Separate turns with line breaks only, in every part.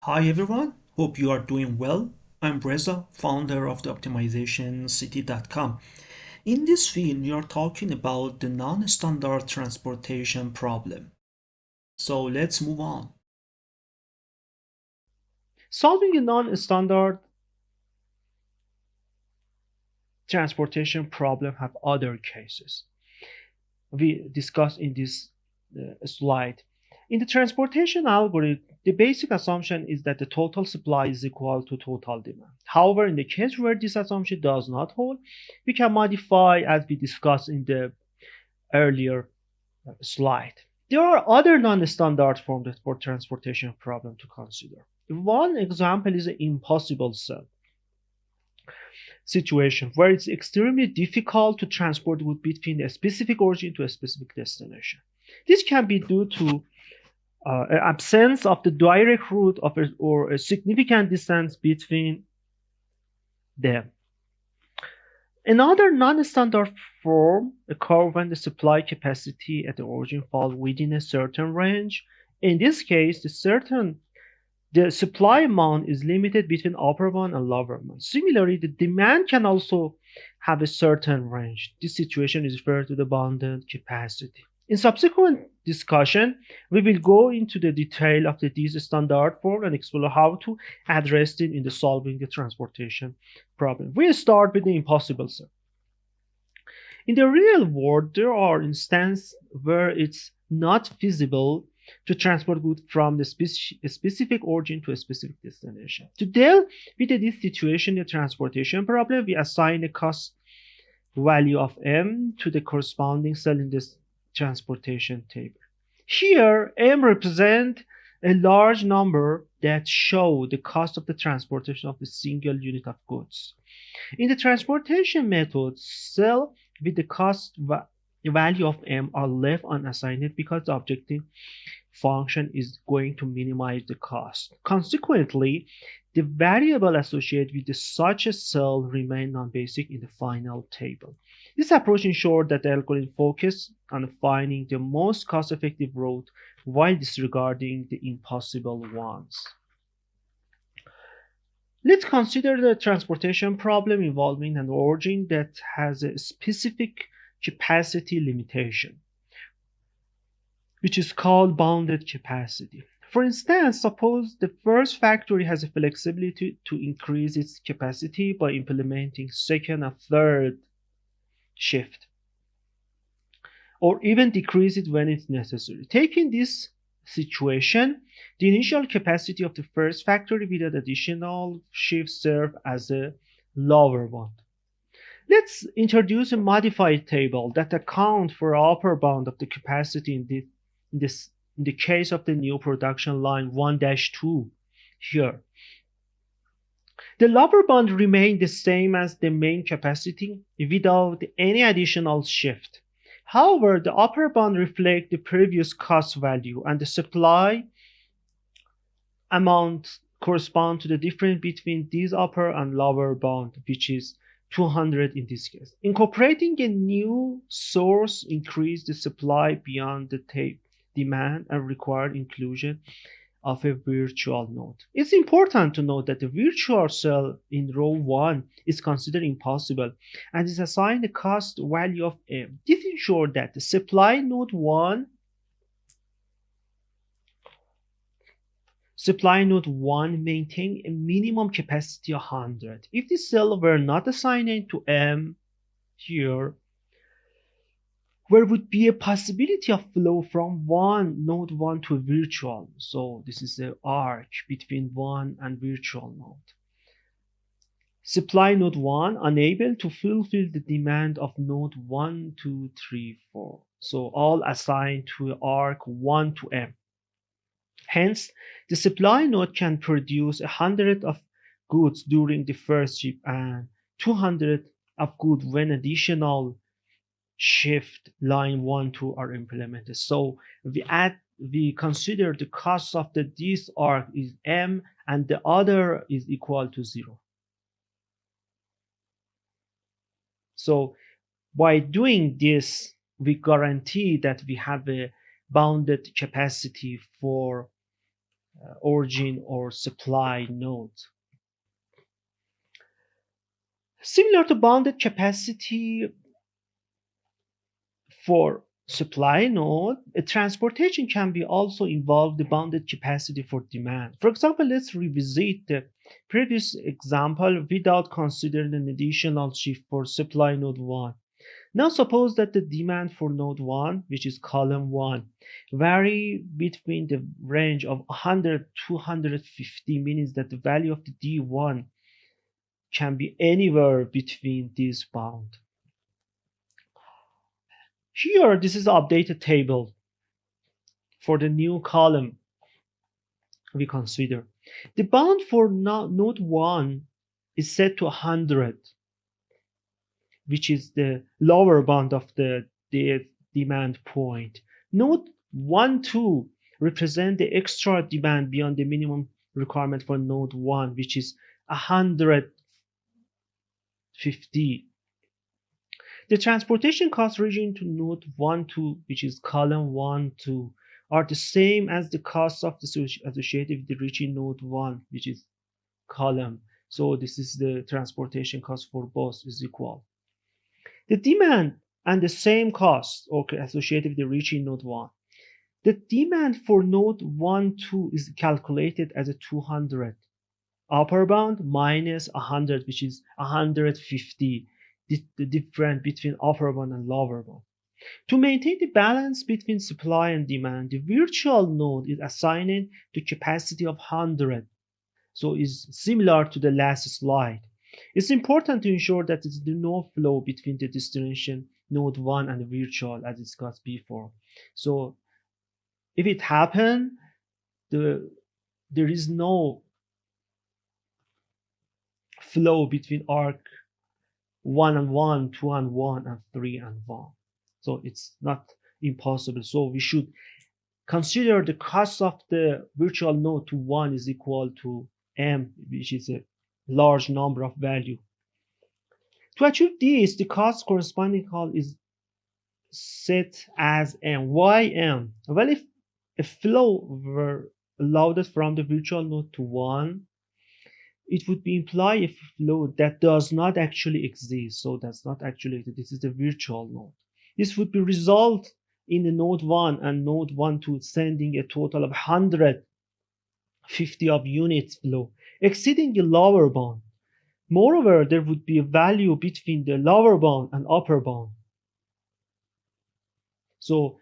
Hi everyone, hope you are doing well. I'm Reza, founder of the optimizationcity.com. In this video, we are talking about the non-standard transportation problem. So let's move on.
Solving a non-standard transportation problem have other cases we discussed in this slide. In the transportation algorithm, the basic assumption is that the total supply is equal to total demand. However, in the case where this assumption does not hold, we can modify as we discussed in the earlier slide. There are other non-standard forms for transportation problem to consider. One example is an impossible cell situation where it's extremely difficult to transport goods between a specific origin to a specific destination. This can be due to an absence of the direct route or a significant distance between them. Another non-standard form occurs when the supply capacity at the origin falls within a certain range. In this case, the supply amount is limited between upper bound and lower bound. Similarly, the demand can also have a certain range. This situation is referred to the bounded capacity. In subsequent discussion, we will go into the detail of these standard form and explore how to address it in the solving the transportation problem. We start with the impossible cell. In the real world, there are instances where it's not feasible to transport goods from a specific origin to a specific destination. To deal with this situation, the transportation problem, we assign a cost value of M to the corresponding cell in this transportation table. Here, M represents a large number that show the cost of the transportation of the single unit of goods. In the transportation method, cell with the cost value of M are left unassigned because the objective function is going to minimize the cost. Consequently, the variable associated with such a cell remain non-basic in the final table. This approach ensures that the algorithm focuses on finding the most cost-effective route while disregarding the impossible ones. Let's consider the transportation problem involving an origin that has a specific capacity limitation, which is called bounded capacity. For instance, suppose the first factory has a flexibility to increase its capacity by implementing second and third shift, or even decrease it when it's necessary. Taking this situation, the initial capacity of the first factory without additional shifts serve as a lower bound. Let's introduce a modified table that accounts for upper bound of the capacity in the case of the new production line 1-2 here. The lower bound remains the same as the main capacity without any additional shift. However, the upper bound reflects the previous cost value and the supply amount correspond to the difference between this upper and lower bound, which is 200 in this case. Incorporating a new source increases the supply beyond the demand and required inclusion of a virtual node. It's important to note that the virtual cell in row 1 is considered impossible and is assigned a cost value of M. This ensures that the supply node 1 maintain a minimum capacity of 100. If the cell were not assigned to M here, there would be a possibility of flow from node 1 to a virtual. So this is the arc between 1 and virtual node. Supply node 1 unable to fulfill the demand of node 1, 2, 3, 4. So all assigned to arc 1 to M. Hence, the supply node can produce 100 of goods during the first shift and 200 of goods when additional shift line 1, 2 are implemented. So we consider the cost of this arc is M and the other is equal to 0. So by doing this, we guarantee that we have a bounded capacity for origin or supply node. Similar to bounded capacity for supply node, a transportation can be also involve the bounded capacity for demand. For example, let's revisit the previous example without considering an additional shift for supply node 1. Now suppose that the demand for node 1, which is column 1, vary between the range of 100 to 250, means that the value of the D1 can be anywhere between these bounds. Here, this is the updated table for the new column we consider. The bound for node 1 is set to 100, which is the lower bound of the demand point. Node 1, 2 represent the extra demand beyond the minimum requirement for node 1, which is 150. The transportation cost region to node 1, 2, which is column 1, 2, are the same as the costs of the associated with the reaching node 1, which is column. So this is the transportation cost for both is equal. The demand and the same cost associated with the reaching node 1. The demand for node 1, 2 is calculated as a 200 upper bound minus 100, which is 150, the difference between upper bound and lower bound. To maintain the balance between supply and demand, the virtual node is assigned to capacity of 100, so is similar to the last slide. It's important to ensure that there is no flow between the destination node 1 and the virtual as discussed before. So if it happens, there is no flow between arc 1 and 1, 2 and 1, and 3 and 1. So it's not impossible. So we should consider the cost of the virtual node to 1 is equal to m, which is a large number of value. To achieve this, the cost corresponding call is set as m. Why m? Well, if a flow were allowed from the virtual node to 1, it would be imply a flow that does not actually exist. So that's not actually, this is the virtual node. This would be result in the node 1 and node 1 2 sending a total of 150 of units flow, exceeding the lower bound. Moreover, there would be a value between the lower bound and upper bound. So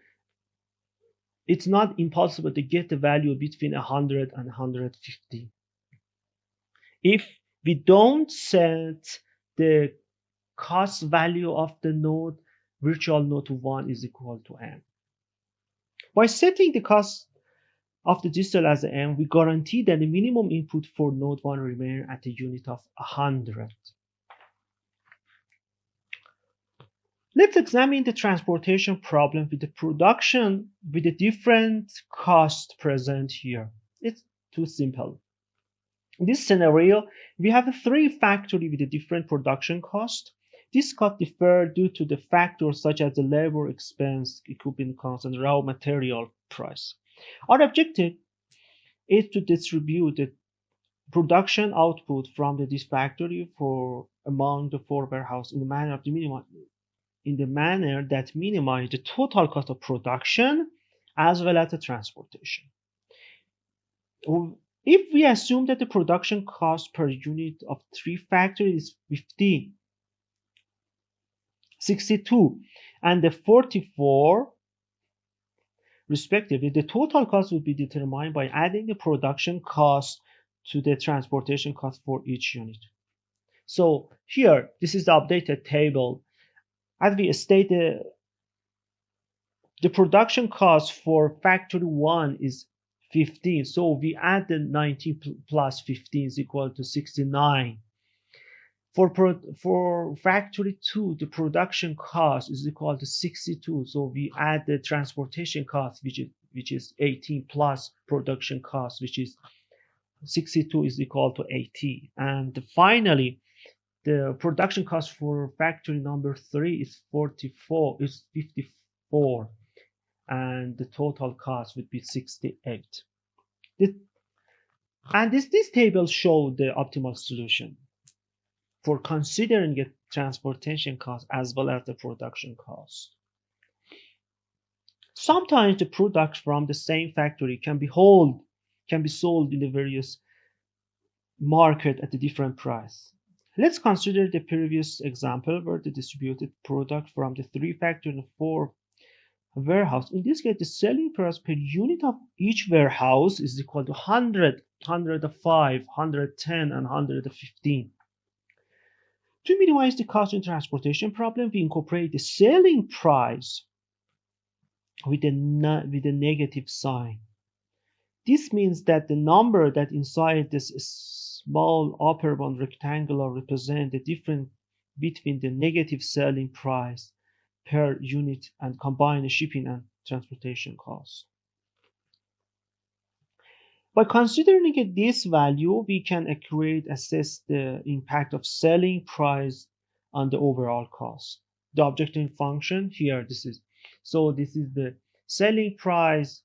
it's not impossible to get the value between 100 and 150. If we don't set the cost value of the node, virtual node to 1 is equal to m. By setting the cost of the distal as m, we guarantee that the minimum input for node 1 remains at a unit of 100. Let's examine the transportation problem with the production with the different cost present here. It's too simple. In this scenario, we have a 3 factory with a different production cost. This cost differ due to the factors such as the labor expense, equipment cost, and raw material price. Our objective is to distribute the production output from this factory for among the 4 warehouses in the manner of the minimum, in the manner that minimize the total cost of production as well as the transportation. If we assume that the production cost per unit of 3 factories is 50, 62, and the 44 respectively, the total cost will be determined by adding the production cost to the transportation cost for each unit. So here, this is the updated table. As we stated, the production cost for factory 1 is 15. So we add the 19 plus 15 is equal to 69. For factory 2, the production cost is equal to 62. So we add the transportation cost, which is 18 plus production cost, which is 62 is equal to 80. And finally, the production cost for factory number 3 is 54, and the total cost would be 68. And this table shows the optimal solution for considering the transportation cost as well as the production cost. Sometimes the products from the same factory can be sold in the various market at a different price. Let's consider the previous example where the distributed product from the three factory and four warehouse. In this case, the selling price per unit of each warehouse is equal to 100, 105, 110, and 115. To minimize the cost in transportation problem, we incorporate the selling price with a negative sign. This means that the number that inside this small upper bound rectangular represent the difference between the negative selling price per unit and combined shipping and transportation costs. By considering this value, we can accurately assess the impact of selling price on the overall cost. The objective function here, this is the selling price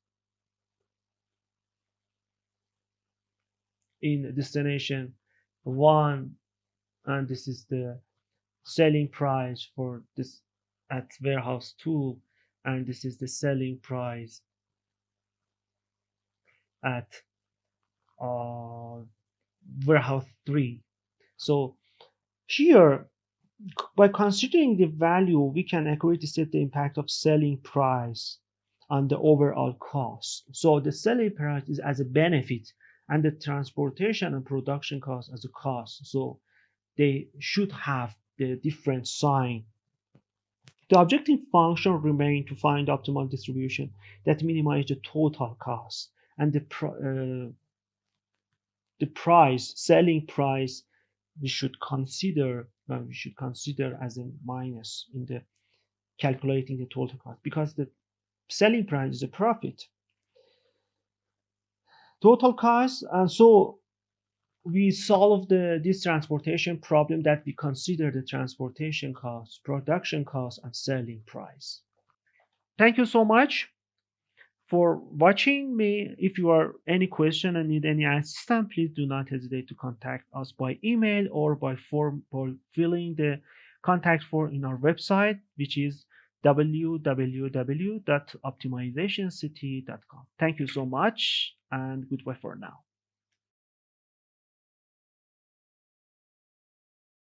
in destination 1, and this is the selling price for this at warehouse 2, and this is the selling price at uh, warehouse 3. So here, by considering the value, we can accurately set the impact of selling price on the overall cost. So the selling price is as a benefit and the transportation and production cost as a cost. So they should have the different sign. The objective function remains to find optimal distribution that minimizes the total cost, and the price, selling price, we should consider as a minus in the calculating the total cost, because the selling price is a profit, total cost. And so we solve this transportation problem that we consider the transportation cost, production cost, and selling price. Thank you so much for watching me. If you are any question and need any assistance, please do not hesitate to contact us by email or by form or filling the contact form in our website, which is www.optimizationcity.com. Thank you so much and goodbye for now.